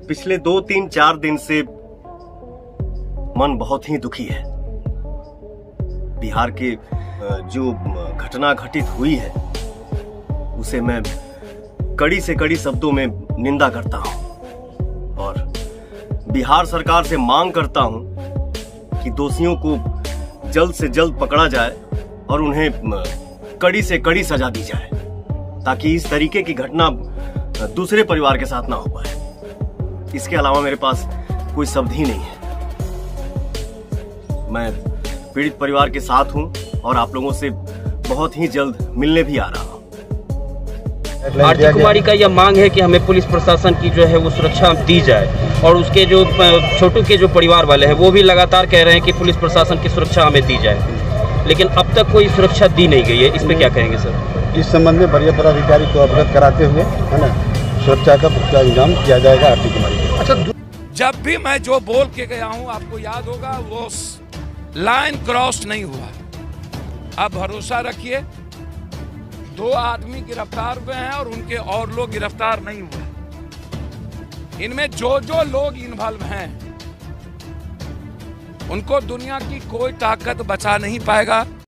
पिछले 2-3-4 दिन से मन बहुत ही दुखी है। बिहार के जो घटना घटित हुई है उसे मैं कड़ी से कड़ी शब्दों में निंदा करता हूं और बिहार सरकार से मांग करता हूं कि दोषियों को जल्द से जल्द पकड़ा जाए और उन्हें कड़ी से कड़ी सजा दी जाए ताकि इस तरीके की घटना दूसरे परिवार के साथ ना हो पाए। इसके अलावा मेरे पास कोई शब्द ही नहीं है। मैं पीड़ित परिवार के साथ हूं और आप लोगों से बहुत ही जल्द मिलने भी आ रहा हूं। आरती कुमारी का यह मांग है कि हमें पुलिस प्रशासन की जो है वो सुरक्षा दी जाए और उसके जो छोटू के जो परिवार वाले हैं वो भी लगातार कह रहे हैं कि पुलिस प्रशासन की सुरक्षा हमें दी जाए, लेकिन अब तक कोई सुरक्षा दी नहीं गई है। इस पे क्या कहेंगे सर? इस संबंध में वरीय पदाधिकारी को अवगत कराते हुए है ना सुरक्षा का पुख्ता इंतजाम किया जाएगा आरती कुमारी को। अच्छा, जब भी मैं जो बोल के गया हूं आपको याद होगा वो लाइन क्रॉस नहीं हुआ। आप भरोसा रखिए, 2 आदमी गिरफ्तार हुए हैं और उनके और लोग गिरफ्तार नहीं हुए। इनमें जो जो लोग इन्वॉल्व हैं उनको दुनिया की कोई ताकत बचा नहीं पाएगा।